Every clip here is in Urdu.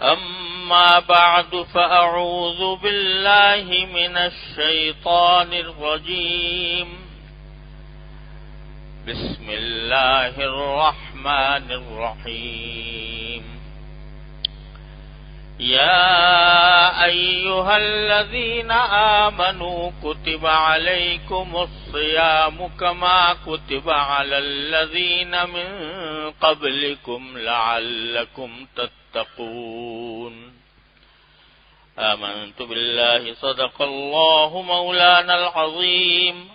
أما بعد فأعوذ بالله من الشيطان الرجيم بسم الله الرحمن الرحيم يا أيها الذين آمنوا كتب عليكم الصيام كما كتب على الذين من قبلكم لعلكم تتقون آمنت بالله صدق الله مولانا العظيم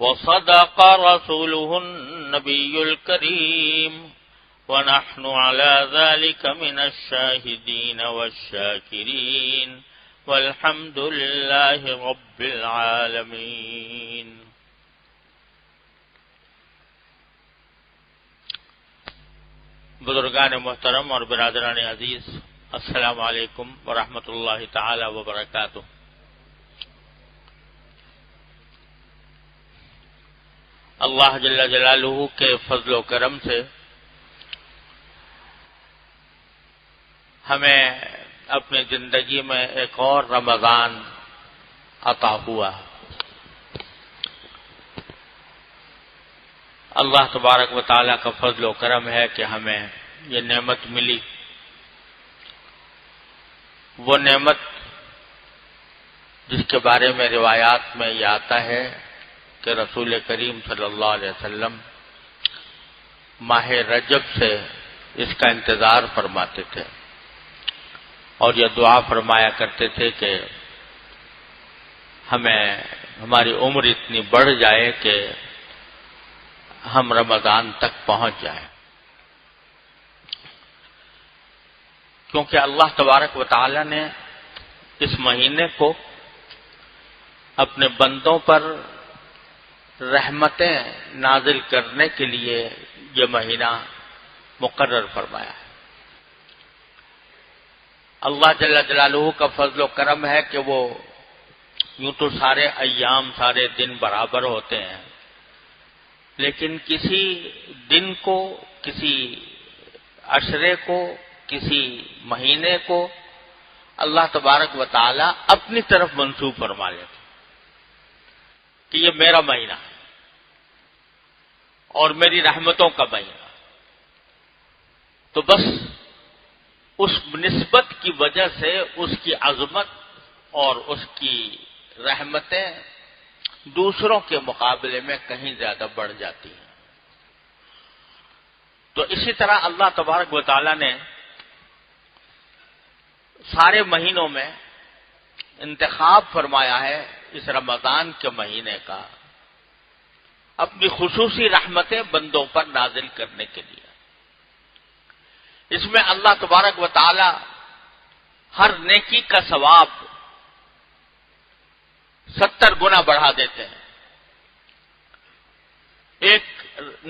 وصدق رسوله النبي الكريم ونحن على ذلك من الشاهدين والشاكرين والحمد لله رب العالمين. بزرگان محترم اور برادران عزیز، السلام علیکم ورحمۃ اللہ تعالی وبرکاتہ. اللہ جل جلالہ کے فضل و کرم سے ہمیں اپنی زندگی میں ایک اور رمضان عطا ہوا. اللہ تبارک و تعالی کا فضل و کرم ہے کہ ہمیں یہ نعمت ملی. وہ نعمت جس کے بارے میں روایات میں یہ آتا ہے کہ رسول کریم صلی اللہ علیہ وسلم ماہ رجب سے اس کا انتظار فرماتے تھے اور یہ دعا فرمایا کرتے تھے کہ ہمیں ہماری عمر اتنی بڑھ جائے کہ ہم رمضان تک پہنچ جائیں، کیونکہ اللہ تبارک و تعالی نے اس مہینے کو اپنے بندوں پر رحمتیں نازل کرنے کے لیے یہ مہینہ مقرر فرمایا ہے. اللہ جل جلالہ کا فضل و کرم ہے کہ وہ یوں تو سارے ایام سارے دن برابر ہوتے ہیں، لیکن کسی دن کو، کسی عشرے کو، کسی مہینے کو اللہ تبارک و تعالی اپنی طرف منسوب فرما لیتے کہ یہ میرا مہینہ ہے اور میری رحمتوں کا مہینہ. تو بس اس نسبت کی وجہ سے اس کی عظمت اور اس کی رحمتیں دوسروں کے مقابلے میں کہیں زیادہ بڑھ جاتی ہیں. تو اسی طرح اللہ تبارک و تعالی نے سارے مہینوں میں انتخاب فرمایا ہے اس رمضان کے مہینے کا اپنی خصوصی رحمتیں بندوں پر نازل کرنے کے لیے. اس میں اللہ تبارک و تعالی ہر نیکی کا ثواب 70 گنا بڑھا دیتے ہیں. ایک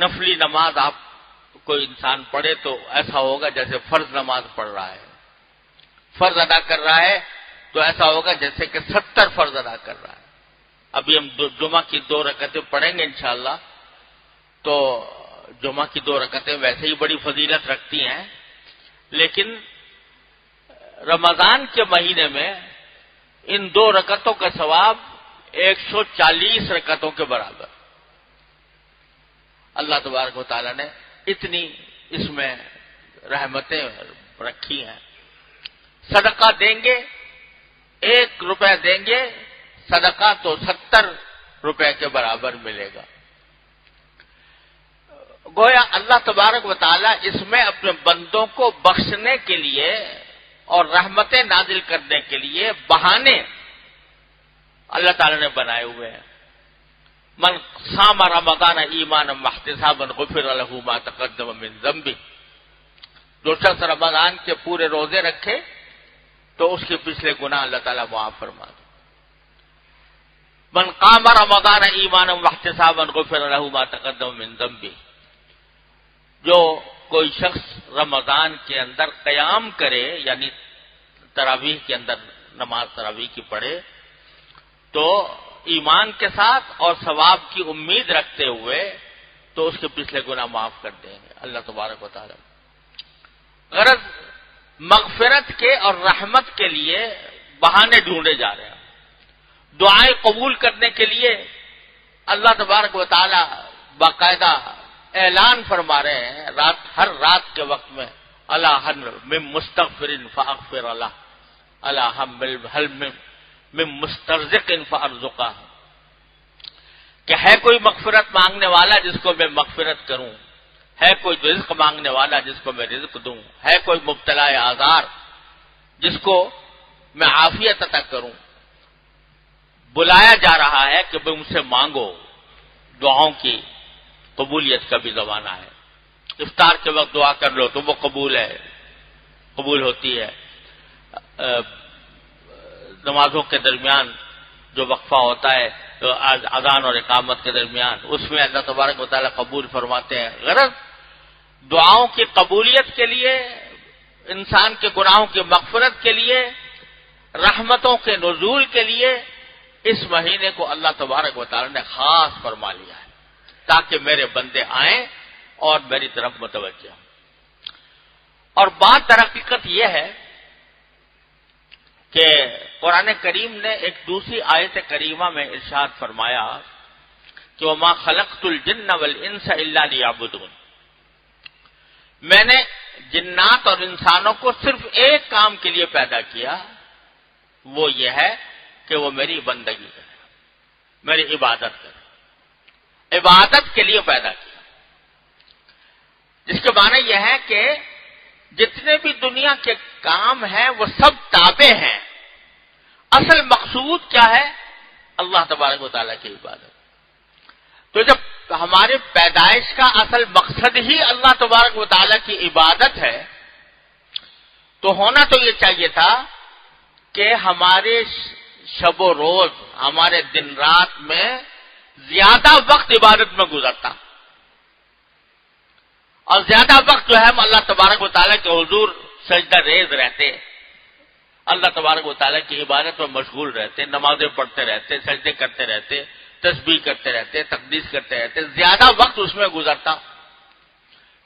نفلی نماز آپ کوئی انسان پڑھے تو ایسا ہوگا جیسے فرض نماز پڑھ رہا ہے، فرض ادا کر رہا ہے تو ایسا ہوگا جیسے کہ 70 فرض ادا کر رہا ہے. ابھی ہم جمعہ کی 2 رکعتیں پڑھیں گے انشاءاللہ، تو جمعہ کی 2 رکعتیں ویسے ہی بڑی فضیلت رکھتی ہیں، لیکن رمضان کے مہینے میں ان 2 رکعتوں کا ثواب 140 رکعتوں کے برابر. اللہ تبارک و تعالی نے اتنی اس میں رحمتیں رکھی ہیں. صدقہ دیں گے، 1 روپے دیں گے صدقہ تو 70 روپے کے برابر ملے گا. گویا اللہ تبارک و تعالی اس میں اپنے بندوں کو بخشنے کے لیے اور رحمتیں نازل کرنے کے لیے بہانے اللہ تعالی نے بنائے ہوئے ہیں. من صام رمضان ایمانا واحتسابا غفر له ما تقدم من ذنبه. جو شخص رمضان کے پورے روزے رکھے تو اس کے پچھلے گناہ اللہ تعالیٰ معاف فرما دے. من قام رمضان ایمانا واحتسابا غفر له ما تقدم من ذنبه. جو کوئی شخص رمضان کے اندر قیام کرے، یعنی تراویح کے اندر نماز تراویح کی پڑھے، تو ایمان کے ساتھ اور ثواب کی امید رکھتے ہوئے تو اس کے پچھلے گناہ معاف کر دیں گے اللہ تبارک و تعالی. غرض مغفرت کے اور رحمت کے لیے بہانے ڈھونڈے جا رہے ہیں۔ دعائیں قبول کرنے کے لیے اللہ تبارک و تعالی باقاعدہ اعلان فرما رہے ہیں ہر رات کے وقت میں، اللہ من مستغفر فاغفر اللہ، اللہ حل من مسترزق فارزقہ، کہ ہے کوئی مغفرت مانگنے والا جس کو میں مغفرت کروں، ہے کوئی رزق مانگنے والا جس کو میں رزق دوں، ہے کوئی مبتلا آزار جس کو میں عافیت عطا کروں۔ بلایا جا رہا ہے کہ مجھ سے مانگو، دعاؤں کی قبولیت کا بھی زمانہ ہے۔ افطار کے وقت دعا کر لو تو وہ قبول ہوتی ہے۔ نمازوں کے درمیان جو وقفہ ہوتا ہے تو اذان اور اقامت کے درمیان، اس میں اللہ تبارک و تعالیٰ قبول فرماتے ہیں۔ غرض دعاؤں کی قبولیت کے لیے، انسان کے گناہوں کی مغفرت کے لیے، رحمتوں کے نزول کے لیے اس مہینے کو اللہ تبارک و تعالیٰ نے خاص فرما لیا ہے تاکہ میرے بندے آئیں اور میری طرف متوجہ ہوں۔ اور بات در حقیقت یہ ہے کہ قرآن کریم نے ایک دوسری آیت کریمہ میں ارشاد فرمایا کہ وَمَا خَلَقْتُ الْجِنَّ وَالْإِنسَ إِلَّا لِيَعْبُدُونِ، میں نے جنات اور انسانوں کو صرف ایک کام کے لیے پیدا کیا، وہ یہ ہے کہ وہ میری بندگی کرے، میری عبادت کرے، عبادت کے لیے پیدا کیا، جس کے معنی یہ ہے کہ جتنے بھی دنیا کے کام ہیں وہ سب تابع ہیں، اصل مقصود کیا ہے؟ اللہ تبارک و تعالیٰ کی عبادت۔ تو جب ہمارے پیدائش کا اصل مقصد ہی اللہ تبارک و تعالیٰ کی عبادت ہے تو ہونا تو یہ چاہیے تھا کہ ہمارے شب و روز، ہمارے دن رات میں زیادہ وقت عبادت میں گزرتا، اور زیادہ وقت جو ہے ہم اللہ تبارک و تعالیٰ کے حضور سجدہ ریز رہتے، اللہ تبارک و تعالیٰ کی عبادت میں مشغول رہتے، نمازیں پڑھتے رہتے، سجدے کرتے رہتے، تسبیح کرتے رہتے، تقدیس کرتے رہتے، زیادہ وقت اس میں گزرتا۔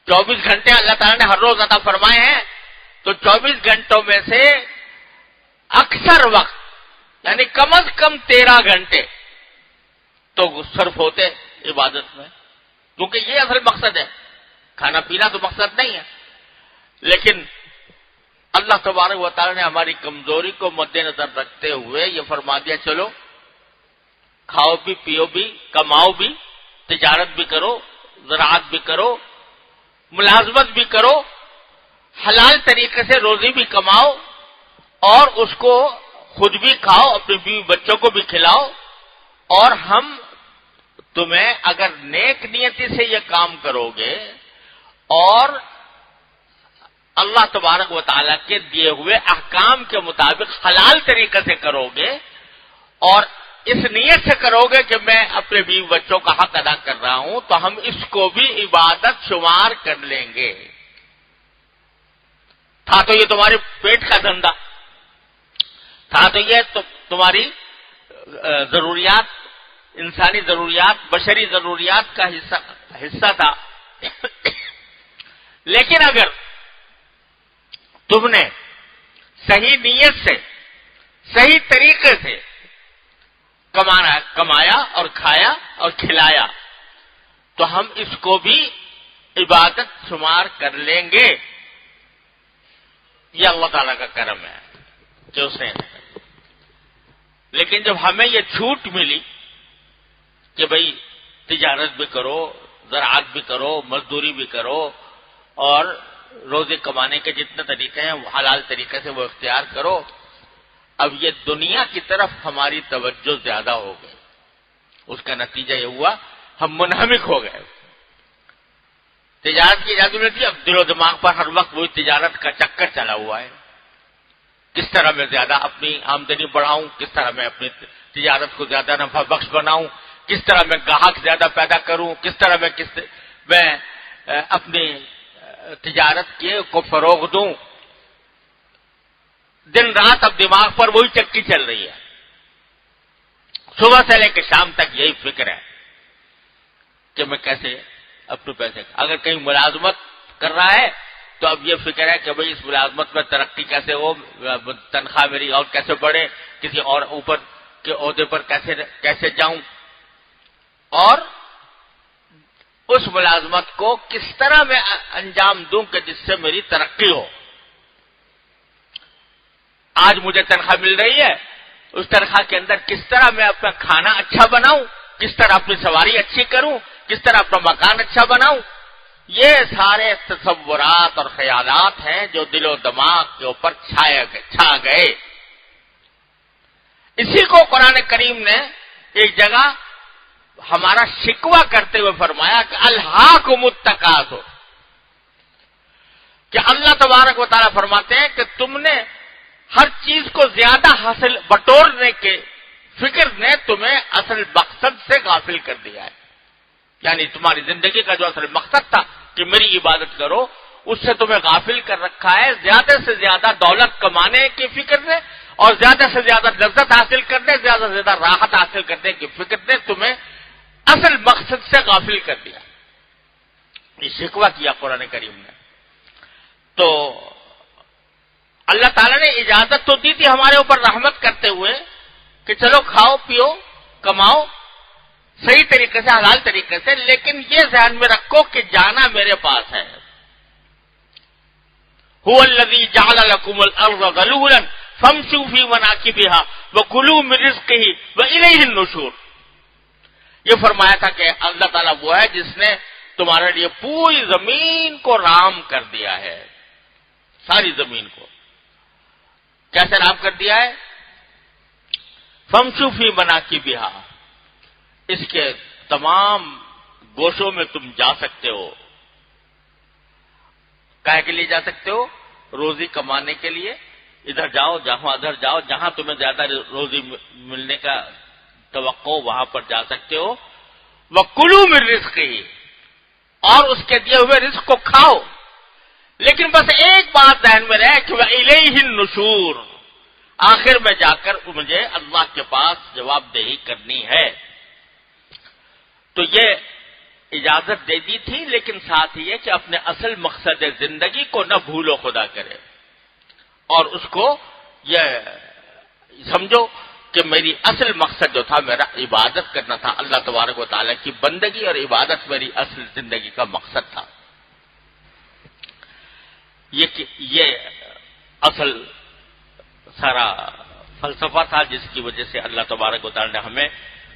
24 گھنٹے اللہ تعالیٰ نے ہر روز عطا فرمائے ہیں، تو 24 گھنٹوں میں سے اکثر وقت یعنی کم از کم 13 گھنٹے تو صرف ہوتے عبادت میں، کیونکہ یہ اصل مقصد ہے، کھانا پینا تو مقصد نہیں ہے۔ لیکن اللہ تبارک و تعالیٰ نے ہماری کمزوری کو مد نظر رکھتے ہوئے یہ فرما دیا چلو کھاؤ بھی، پیو بھی، کماؤ بھی، تجارت بھی کرو، زراعت بھی کرو، ملازمت بھی کرو، حلال طریقے سے روزی بھی کماؤ، اور اس کو خود بھی کھاؤ، اپنے بیوی بچوں کو بھی کھلاؤ، اور ہم تمہیں اگر نیک نیتی سے یہ کام کرو گے اور اللہ تبارک و تعالیٰ کے دیے ہوئے احکام کے مطابق حلال طریقے سے کرو گے اور اس نیت سے کرو گے کہ میں اپنے بیوی بچوں کا حق ادا کر رہا ہوں، تو ہم اس کو بھی عبادت شمار کر لیں گے۔ تھا تو یہ تمہارے پیٹ کا دھندا، تھا تو یہ تمہاری ضروریات، انسانی ضروریات، بشری ضروریات کا حصہ تھا، لیکن اگر تم نے صحیح نیت سے، صحیح طریقے سے کمایا اور کھایا اور کھلایا تو ہم اس کو بھی عبادت شمار کر لیں گے۔ یہ اللہ تعالیٰ کا کرم ہے کہ اس نے، لیکن جب ہمیں یہ چھوٹ ملی کہ بھئی تجارت بھی کرو، زراعت بھی کرو، مزدوری بھی کرو، اور روزے کمانے کے جتنے طریقے ہیں وہ حلال طریقے سے وہ اختیار کرو، اب یہ دنیا کی طرف ہماری توجہ زیادہ ہو گئی، اس کا نتیجہ یہ ہوا ہم منہمک ہو گئے۔ تجارت کی اجازت نہیں تھی، اب دل و دماغ پر ہر وقت وہی تجارت کا چکر چلا ہوا ہے، کس طرح میں زیادہ اپنی آمدنی بڑھاؤں، کس طرح میں اپنی تجارت کو زیادہ نفع بخش بناؤں، کس طرح میں گاہک زیادہ پیدا کروں، کس طرح میں اپنی تجارت کو فروغ دوں۔ دن رات اب دماغ پر وہی چکی چل رہی ہے، صبح سے لے کے شام تک یہی فکر ہے کہ میں کیسے اپنے پیسے، اگر کہیں ملازمت کر رہا ہے تو اب یہ فکر ہے کہ بھئی اس ملازمت میں ترقی کیسے ہو، تنخواہ میری اور کیسے بڑھے، کسی اور اوپر کے عہدے پر کیسے جاؤں، اور اس ملازمت کو کس طرح میں انجام دوں کہ جس سے میری ترقی ہو۔ آج مجھے تنخواہ مل رہی ہے، اس تنخواہ کے اندر کس طرح میں اپنا کھانا اچھا بناؤں، کس طرح اپنی سواری اچھی کروں، کس طرح اپنا مکان اچھا بناؤں، یہ سارے تصورات اور خیالات ہیں جو دل و دماغ کے اوپر چھا گئے۔ اسی کو قرآن کریم نے ایک جگہ ہمارا شکوہ کرتے ہوئے فرمایا کہ الہاکم التکاثر، کہ اللہ تبارک و تعالیٰ فرماتے ہیں کہ تم نے ہر چیز کو زیادہ حاصل بٹورنے کے فکر نے تمہیں اصل مقصد سے غافل کر دیا ہے، یعنی تمہاری زندگی کا جو اصل مقصد تھا کہ میری عبادت کرو، اس سے تمہیں غافل کر رکھا ہے زیادہ سے زیادہ دولت کمانے کی فکر نے، اور زیادہ سے زیادہ لذت حاصل کرنے، زیادہ سے زیادہ راحت حاصل کرنے کی فکر نے تمہیں اصل مقصد سے غافل کر دیا۔ یہ شکوہ کیا قرآن کریم نے۔ تو اللہ تعالیٰ نے اجازت تو دی تھی ہمارے اوپر رحمت کرتے ہوئے کہ چلو کھاؤ پیو کماؤ صحیح طریقے سے، حلال طریقے سے، لیکن یہ ذہن میں رکھو کہ جانا میرے پاس ہے۔ هو الذی جعل لکم الارض ذلولا فامشوا فی مناکبها وکلوا من رزقہ والیہ النشور۔ یہ فرمایا تھا کہ اللہ تعالیٰ وہ ہے جس نے تمہارے لیے پوری زمین کو رام کر دیا ہے، ساری زمین کو کیسے رام کر دیا ہے؟ فامشوا فی مناکبها، اس کے تمام گوشوں میں تم جا سکتے ہو۔ کاہے کے لیے جا سکتے ہو؟ روزی کمانے کے لیے، ادھر جاؤ جہاں ادھر جاؤ، جہاں تمہیں زیادہ روزی ملنے کا توقع وہاں پر جا سکتے ہو۔ وَكُلُوا مِن رِزْقِهِ، اور اس کے دیے ہوئے رزق کو کھاؤ، لیکن بس ایک بات ذہن میں رہے کہ وَإِلَيْهِ النُّشُورُ، آخر میں جا کر مجھے اللہ کے پاس جواب دہی کرنی ہے۔ تو یہ اجازت دے دی تھی، لیکن ساتھ یہ کہ اپنے اصل مقصد زندگی کو نہ بھولو خدا کرے، اور اس کو یہ سمجھو کہ میری اصل مقصد جو تھا میرا عبادت کرنا تھا، اللہ تبارک و تعالیٰ کی بندگی اور عبادت میری اصل زندگی کا مقصد تھا۔ یہ اصل سارا فلسفہ تھا جس کی وجہ سے اللہ تبارک و تعالیٰ نے ہمیں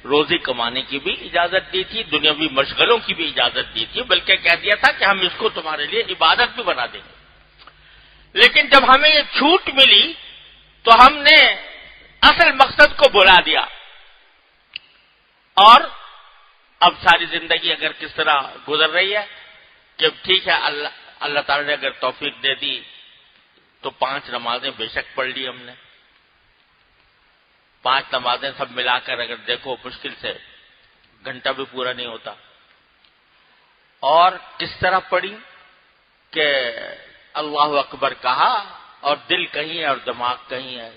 روزی کمانے کی بھی اجازت دی تھی، دنیاوی مشغلوں کی بھی اجازت دی تھی، بلکہ کہہ دیا تھا کہ ہم اس کو تمہارے لیے عبادت بھی بنا دیں گے۔ لیکن جب ہمیں یہ چھوٹ ملی تو ہم نے اصل مقصد کو بھلا دیا، اور اب ساری زندگی اگر کس طرح گزر رہی ہے کہ ٹھیک ہے اللہ تعالیٰ نے اگر توفیق دے دی تو 5 نمازیں بے شک پڑھ لی ہم نے، 5 نمازیں سب ملا کر اگر دیکھو مشکل سے گھنٹہ بھی پورا نہیں ہوتا، اور کس طرح پڑھی کہ اللہ اکبر کہا اور دل کہیں ہے اور دماغ کہیں ہے۔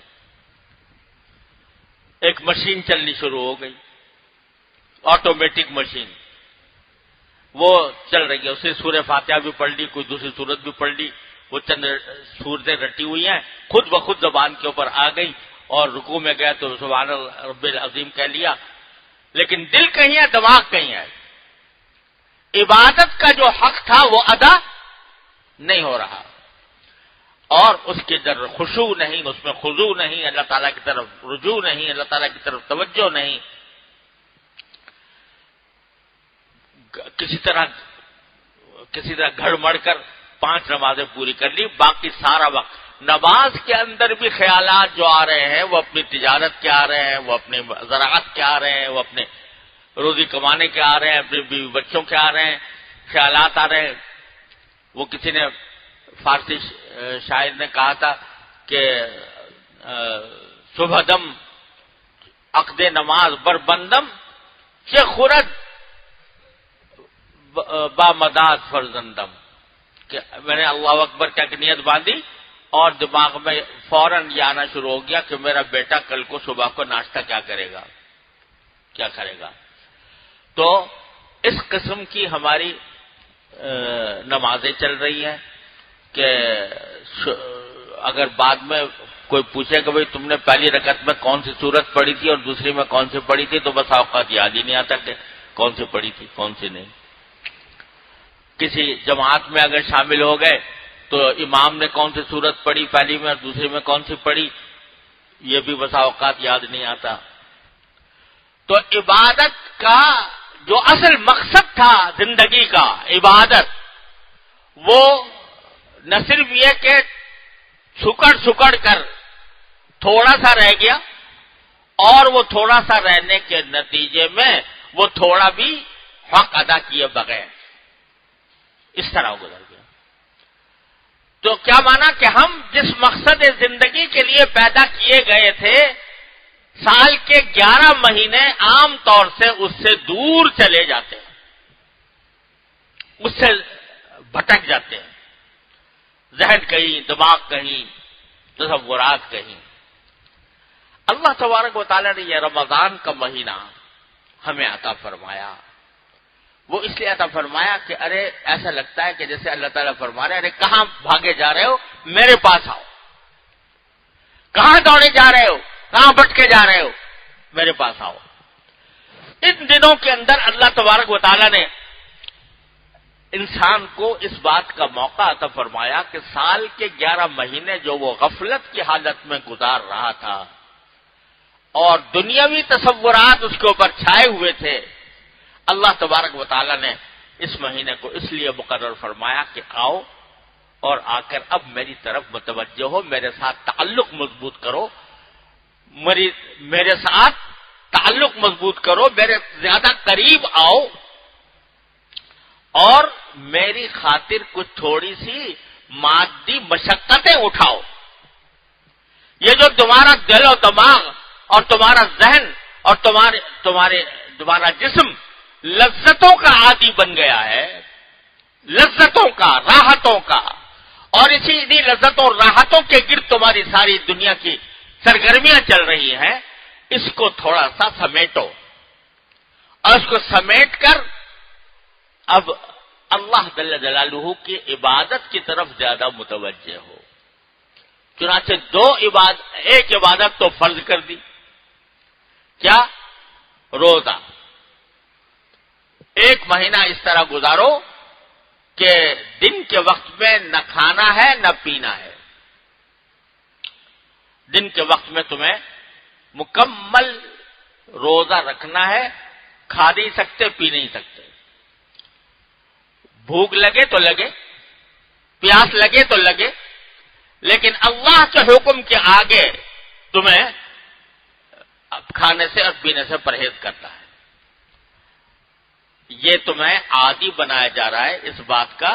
ایک مشین چلنی شروع ہو گئی، آٹومیٹک مشین، وہ چل رہی ہے، اسے سورہ فاتحہ بھی پڑھ لی، کوئی دوسری سورت بھی پڑھ لی، وہ چند سورتیں رٹی ہوئی ہیں، خود بخود زبان کے اوپر آ گئی، اور رکوع میں گیا تو سبحان رب العظیم کہہ لیا، لیکن دل کہیں ہے دماغ کہیں ہے، عبادت کا جو حق تھا وہ ادا نہیں ہو رہا، اور اس کے در خشوع نہیں، اس میں خضوع نہیں، اللہ تعالیٰ کی طرف رجوع نہیں، اللہ تعالیٰ کی طرف توجہ نہیں، کسی طرح گھڑ مڑ کر 5 نمازیں پوری کر لی، باقی سارا وقت نماز کے اندر بھی خیالات جو آ رہے ہیں وہ اپنی تجارت کے آ رہے ہیں، وہ اپنے زراعت کے آ رہے ہیں، وہ اپنے روزی کمانے کے آ رہے ہیں، اپنے بیوی بچوں کے آ رہے ہیں، خیالات آ رہے ہیں۔ وہ کسی نے فارسی شاعر نے کہا تھا کہ صبح دم عقد نماز بر بندم چه خورد با مداد فرزندم، کہ میں نے اللہ اکبر کیا کہ نیت باندھی اور دماغ میں فوراً یہ آنا شروع ہو گیا کہ میرا بیٹا کل کو صبح کو ناشتہ کیا کرے گا۔ تو اس قسم کی ہماری نمازیں چل رہی ہیں، کہ اگر بعد میں کوئی پوچھے کہ بھئی تم نے پہلی رکعت میں کون سی سورت پڑھی تھی اور دوسری میں کون سی پڑھی تھی، تو بس اوقات یاد ہی نہیں آتا کہ کون سی پڑھی تھی کون سی نہیں. کسی جماعت میں اگر شامل ہو گئے تو امام نے کون سی سورت پڑھی پہلی میں اور دوسری میں کون سی پڑھی، یہ بھی بس اوقات یاد نہیں آتا. تو عبادت کا جو اصل مقصد تھا زندگی کا، عبادت، وہ نہ صرف یہ کہ سکڑ کر تھوڑا سا رہ گیا، اور وہ تھوڑا سا رہنے کے نتیجے میں وہ تھوڑا بھی حق ادا کیے بغیر اس طرح گزر گیا. تو کیا مانا کہ ہم جس مقصد زندگی کے لیے پیدا کیے گئے تھے، سال کے 11 مہینے عام طور سے اس سے دور چلے جاتے ہیں، اس سے بھٹک جاتے ہیں، ذہن کہیں، دماغ کہیں، تصورات کہیں. اللہ تبارک و تعالیٰ نے یہ رمضان کا مہینہ ہمیں عطا فرمایا. وہ اس لیے عطا فرمایا کہ ارے ایسا لگتا ہے کہ جیسے اللہ تعالیٰ فرما رہے ہیں، ارے کہاں بھاگے جا رہے ہو، میرے پاس آؤ. کہاں دوڑے جا رہے ہو، کہاں بھٹکے جا رہے ہو، میرے پاس آؤ. ان دنوں کے اندر اللہ تبارک و تعالیٰ نے انسان کو اس بات کا موقع عطا فرمایا کہ سال کے 11 مہینے جو وہ غفلت کی حالت میں گزار رہا تھا اور دنیاوی تصورات اس کے اوپر چھائے ہوئے تھے، اللہ تبارک و تعالیٰ نے اس مہینے کو اس لیے مقرر فرمایا کہ آؤ اور آ کر اب میری طرف متوجہ ہو، میرے ساتھ تعلق مضبوط کرو، میرے ساتھ تعلق مضبوط کرو، میرے زیادہ قریب آؤ اور میری خاطر کچھ تھوڑی سی مادی مشقتیں اٹھاؤ. یہ جو تمہارا دل و دماغ اور تمہارا ذہن اور تمہارا جسم لذتوں کا عادی بن گیا ہے، لذتوں کا، راحتوں کا، اور اسی لذتوں اور راحتوں کے گرد تمہاری ساری دنیا کی سرگرمیاں چل رہی ہیں، اس کو تھوڑا سا سمیٹو اور اس کو سمیٹ کر اب اللہ جل جلالہ کی عبادت کی طرف زیادہ متوجہ ہو. چنانچہ ایک عبادت تو فرض کر دی، کیا؟ روزہ. ایک مہینہ اس طرح گزارو کہ دن کے وقت میں نہ کھانا ہے نہ پینا ہے. دن کے وقت میں تمہیں مکمل روزہ رکھنا ہے، کھا نہیں سکتے، پی نہیں سکتے. بھوک لگے تو لگے، پیاس لگے تو لگے، لیکن اللہ کے حکم کے آگے تمہیں کھانے سے اور پینے سے پرہیز کرنا ہے. یہ تمہیں عادی بنایا جا رہا ہے اس بات کا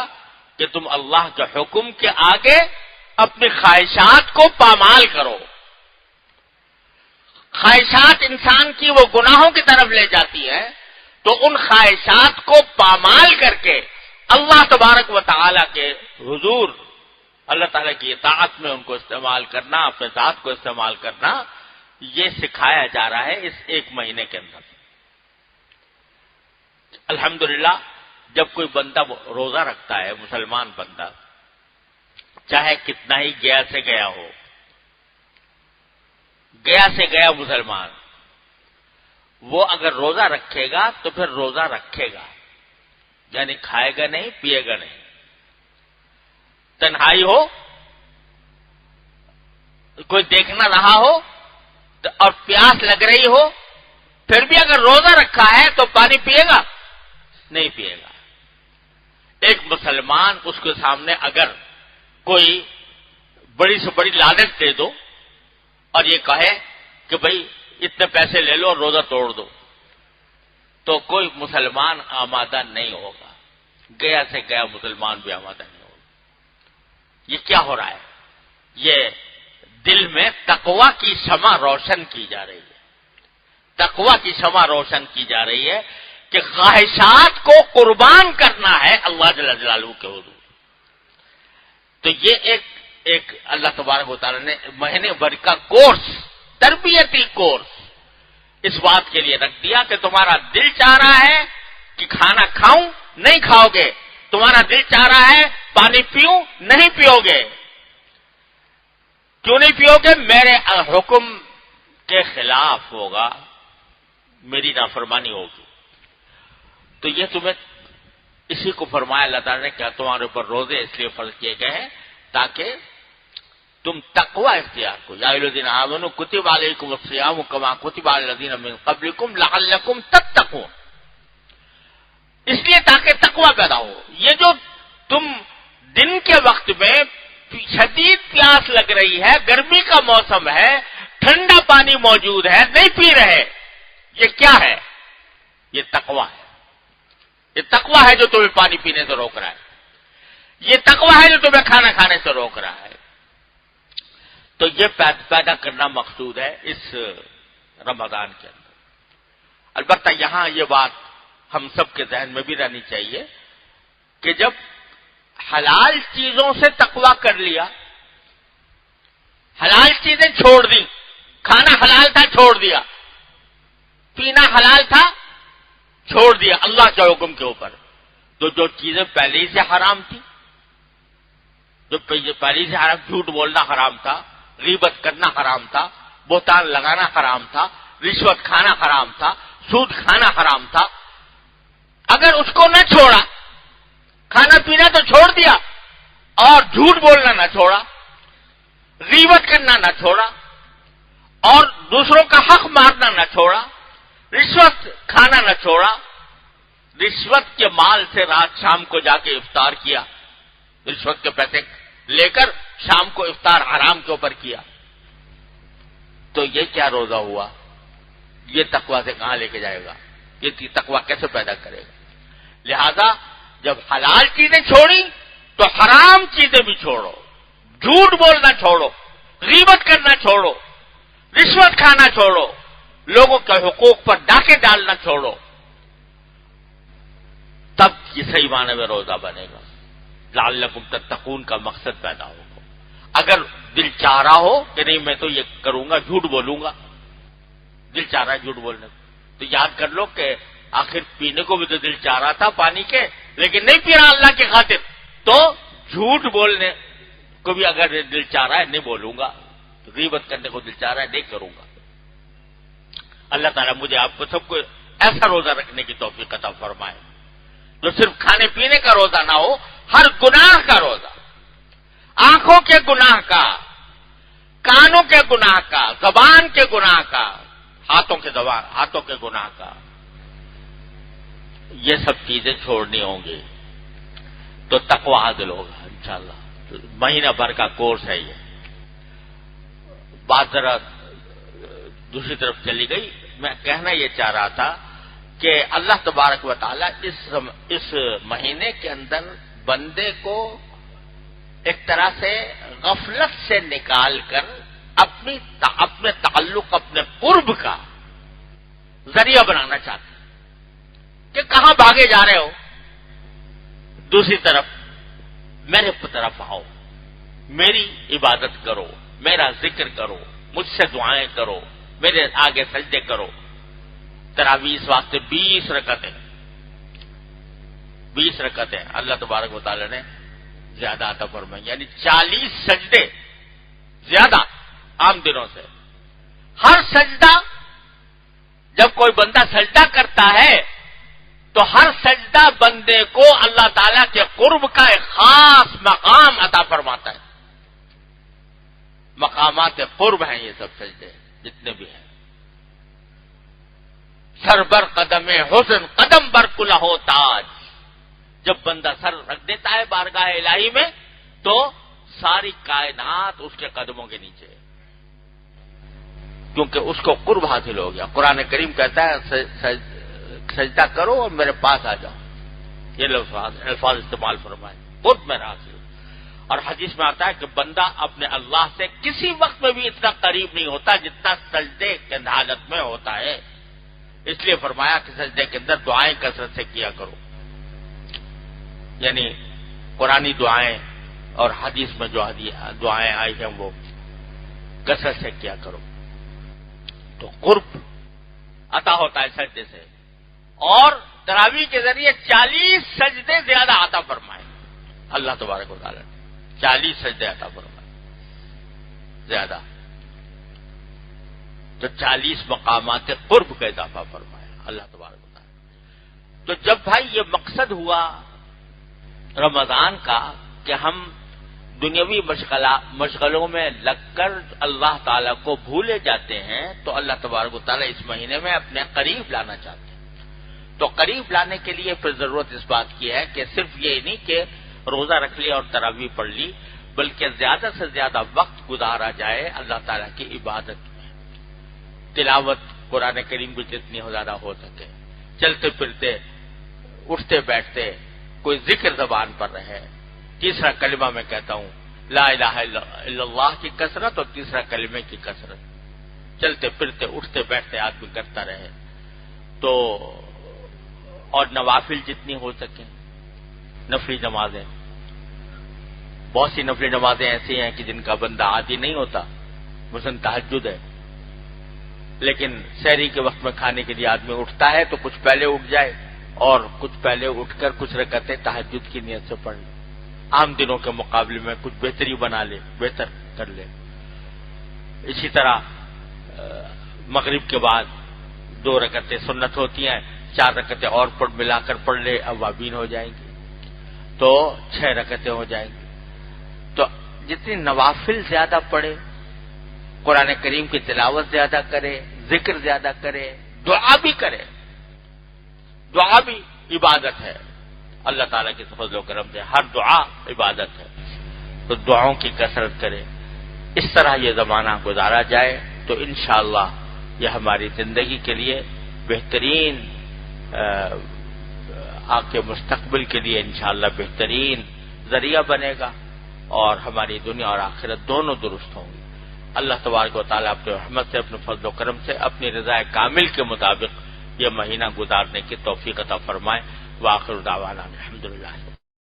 کہ تم اللہ کے حکم کے آگے اپنی خواہشات کو پامال کرو. خواہشات انسان کی وہ گناہوں کی طرف لے جاتی ہے، تو ان خواہشات کو پامال کر کے اللہ تبارک و تعالیٰ کے حضور، اللہ تعالیٰ کی اطاعت میں ان کو استعمال کرنا، اپنے ذات کو استعمال کرنا، یہ سکھایا جا رہا ہے اس ایک مہینے کے اندر. الحمدللہ جب کوئی بندہ روزہ رکھتا ہے، مسلمان بندہ، چاہے کتنا ہی گیا سے گیا ہو، گیا سے گیا مسلمان، وہ اگر روزہ رکھے گا تو پھر روزہ رکھے گا، یعنی کھائے گا نہیں، پیے گا نہیں. تنہائی ہو، کوئی دیکھ نہ رہا ہو اور پیاس لگ رہی ہو، پھر بھی اگر روزہ رکھا ہے تو پانی پیے گا؟ نہیں پیے گا. ایک مسلمان، اس کے سامنے اگر کوئی بڑی سے بڑی لالچ دے دو اور یہ کہے کہ بھئی اتنے پیسے لے لو اور روزہ توڑ دو، تو کوئی مسلمان آمادہ نہیں ہوگا. گیا سے گیا مسلمان بھی آمادہ نہیں ہوگا. یہ کیا ہو رہا ہے؟ یہ دل میں تقویٰ کی شمع روشن کی جا رہی ہے. تقویٰ کی شمع روشن کی جا رہی ہے کہ خواہشات کو قربان کرنا ہے اللہ جل جلالہ کے حضور. تو یہ ایک اللہ تبارک و تعالیٰ نے مہینے بھر کا کورس، تربیتی کورس اس بات کے لیے رکھ دیا کہ تمہارا دل چاہ رہا ہے کہ کھانا کھاؤں، نہیں کھاؤ گے. تمہارا دل چاہ رہا ہے پانی پیوں؟ نہیں پیو گے۔ کیوں نہیں پیو گے؟ میرے حکم کے خلاف ہوگا، میری نافرمانی ہوگی۔ تو یہ تمہیں اسی کو فرمایا اللہ تعالیٰ نے کیا تمہارے اوپر روزے اس لیے فرض کیے گئے ہیں تاکہ تم تقوی اختیار کو۔ یا ایھا الذین آمنوا کتب علیکم الصیام کما کتب علی الذین من قبلکم لعلکم تتقون، اس لیے تاکہ تقوی پیدا ہو۔ یہ جو تم دن کے وقت میں شدید پیاس لگ رہی ہے، گرمی کا موسم ہے، ٹھنڈا پانی موجود ہے، نہیں پی رہے، یہ کیا ہے؟ یہ تقوی ہے۔ یہ تقوی ہے جو تمہیں پانی پینے سے روک رہا ہے، یہ تقوی ہے جو تمہیں کھانا کھانے سے روک رہا ہے۔ تو یہ پیدا کرنا مقصود ہے اس رمضان کے اندر۔ البتہ یہاں یہ بات ہم سب کے ذہن میں بھی رہنی چاہیے کہ جب حلال چیزوں سے تقوی کر لیا، حلال چیزیں چھوڑ دی، کھانا حلال تھا چھوڑ دیا، پینا حلال تھا چھوڑ دیا اللہ کے حکم کے اوپر، تو جو چیزیں پہلے ہی سے حرام تھی، جو پہلے ہی سے حرام، جھوٹ بولنا حرام تھا، غیبت کرنا حرام تھا، بہتان لگانا حرام تھا، رشوت کھانا حرام تھا، سود کھانا حرام تھا، اگر اس کو نہ چھوڑا، کھانا پینا تو چھوڑ دیا اور جھوٹ بولنا نہ چھوڑا، غیبت کرنا نہ چھوڑا اور دوسروں کا حق مارنا نہ چھوڑا، رشوت کھانا نہ چھوڑا، رشوت کے مال سے رات شام کو جا کے افطار کیا، رشوت کے پیسے لے کر شام کو افطار حرام کے اوپر کیا، تو یہ کیا روزہ ہوا؟ یہ تقوی سے کہاں لے کے جائے گا؟ یہ تقوی کیسے پیدا کرے گا؟ لہذا جب حلال چیزیں چھوڑی تو حرام چیزیں بھی چھوڑو، جھوٹ بولنا چھوڑو، غیبت کرنا چھوڑو، رشوت کھانا چھوڑو، لوگوں کے حقوق پر ڈاکے ڈالنا چھوڑو، تب یہ صحیح معنی میں روزہ بنے گا، لعلکم تتقون کا مقصد پیدا ہوگا۔ اگر دل چاہ رہا ہو کہ نہیں میں تو یہ کروں گا، جھوٹ بولوں گا، دل چاہ رہا ہے جھوٹ بولنے کو، تو یاد کر لو کہ آخر پینے کو بھی تو دل چاہ رہا تھا پانی کے، لیکن نہیں پی رہا اللہ کی خاطر، تو جھوٹ بولنے کو بھی اگر دل چاہ رہا ہے نہیں بولوں گا، غیبت کرنے کو دل چاہ رہا ہے نہیں کروں گا۔ اللہ تعالیٰ مجھے آپ کو سب کو ایسا روزہ رکھنے کی توفیق عطا فرمائے جو صرف کھانے پینے کا روزہ نہ ہو، ہر گناہ کا روزہ، آنکھوں کے گناہ کا، کانوں کے گناہ کا، زبان کے گناہ کا، ہاتھوں کے گناہ کا، یہ سب چیزیں چھوڑنی ہوں گی تو تقوی حاصل ہوگا انشاءاللہ۔ مہینہ بھر کا کورس ہے یہ۔ بات ذرا دوسری طرف چلی گئی، میں کہنا یہ چاہ رہا تھا کہ اللہ تبارک و تعالی اس مہینے کے اندر بندے کو ایک طرح سے غفلت سے نکال کر اپنے تعلق، اپنے قرب کا ذریعہ بنانا چاہتے ہیں کہ کہاں بھاگے جا رہے ہو، دوسری طرف میرے طرف آؤ، میری عبادت کرو، میرا ذکر کرو، مجھ سے دعائیں کرو، میرے آگے سجدے کرو۔ تراویح اس واسطے 20 رکعتیں اللہ تبارک و تعالی نے زیادہ عطا فرمائی، یعنی 40 سجدے زیادہ عام دنوں سے۔ ہر سجدہ، جب کوئی بندہ سجدہ کرتا ہے تو ہر سجدہ بندے کو اللہ تعالیٰ کے قرب کا ایک خاص مقام عطا فرماتا ہے۔ مقامات قرب ہیں یہ سب سجدے جتنے بھی ہیں۔ سر بر قدم حسن قدم بر کلہ تاج، جب بندہ سر رکھ دیتا ہے بارگاہ الہی میں تو ساری کائنات اس کے قدموں کے نیچے، کیونکہ اس کو قرب حاصل ہو گیا۔ قرآن کریم کہتا ہے سجدہ کرو اور میرے پاس آ جاؤ، یہ الفاظ استعمال فرمائے، قرب میرا حاصل۔ اور حدیث میں آتا ہے کہ بندہ اپنے اللہ سے کسی وقت میں بھی اتنا قریب نہیں ہوتا جتنا سجدے کے حالت میں ہوتا ہے، اس لیے فرمایا کہ سجدے کے اندر دعائیں کثرت سے کیا کرو، یعنی قرآنی دعائیں اور حدیث میں جو دعائیں آئی ہیں وہ کثرت سے کیا کرو، تو قرب عطا ہوتا ہے سجدے سے۔ اور تراویح کے ذریعے 40 سجدے زیادہ عطا فرمائے اللہ تبارک و تعالیٰ نے 40 سجدے عطا فرمائے زیادہ، تو 40 مقامات قرب کا اضافہ فرمایا اللہ تبارک و تعالیٰ۔ تو جب بھائی یہ مقصد ہوا رمضان کا کہ ہم دنیاوی مشغلوں میں لگ کر اللہ تعالیٰ کو بھولے جاتے ہیں، تو اللہ تبارک و تعالیٰ اس مہینے میں اپنے قریب لانا چاہتے ہیں۔ تو قریب لانے کے لیے پھر ضرورت اس بات کی ہے کہ صرف یہ نہیں کہ روزہ رکھ لیا اور تراویح پڑھ لی، بلکہ زیادہ سے زیادہ وقت گزارا جائے اللہ تعالیٰ کی عبادت میں، تلاوت قرآن کریم کی جتنی زیادہ ہو سکے، چلتے پھرتے اٹھتے بیٹھتے کوئی ذکر زبان پر رہے۔ تیسرا کلمہ میں کہتا ہوں لا الہ الا اللہ کی کثرت، اور تیسرا کلمے کی کثرت، چلتے پھرتے اٹھتے بیٹھتے آدمی کرتا رہے۔ تو اور نوافل جتنی ہو سکیں، نفلی نمازیں، بہت سی نفلی نمازیں ایسی ہیں کہ جن کا بندہ عادی نہیں ہوتا، مثلا تہجد ہے، لیکن سحری کے وقت میں کھانے کے لیے آدمی اٹھتا ہے تو کچھ پہلے اٹھ جائے اور کچھ پہلے اٹھ کر کچھ رکعتیں تہجد کی نیت سے پڑھ لے، عام دنوں کے مقابلے میں کچھ بہتری بنا لے، بہتر کر لے۔ اسی طرح مغرب کے بعد 2 رکعتیں سنت ہوتی ہیں، 4 رکعتیں اور ملا کر پڑھ لے، اوابین ہو جائیں گی، تو 6 رکعتیں ہو جائیں گی۔ تو جتنی نوافل زیادہ پڑھے، قرآن کریم کی تلاوت زیادہ کرے، ذکر زیادہ کرے، دعا بھی کرے، دعا بھی عبادت ہے اللہ تعالیٰ کے فضل و کرم سے، ہر دعا عبادت ہے، تو دعاؤں کی کثرت کرے۔ اس طرح یہ زمانہ گزارا جائے تو انشاءاللہ یہ ہماری زندگی کے لیے بہترین آپ کے مستقبل کے لیے انشاءاللہ بہترین ذریعہ بنے گا، اور ہماری دنیا اور آخرت دونوں درست ہوں گی۔ اللہ تبارک و تعالیٰ اپنے رحمت سے، اپنے فضل و کرم سے، اپنی رضا کامل کے مطابق یہ مہینہ گزارنے کی توفیق عطا فرمائے۔ وآخر دعوانا الحمدللہ۔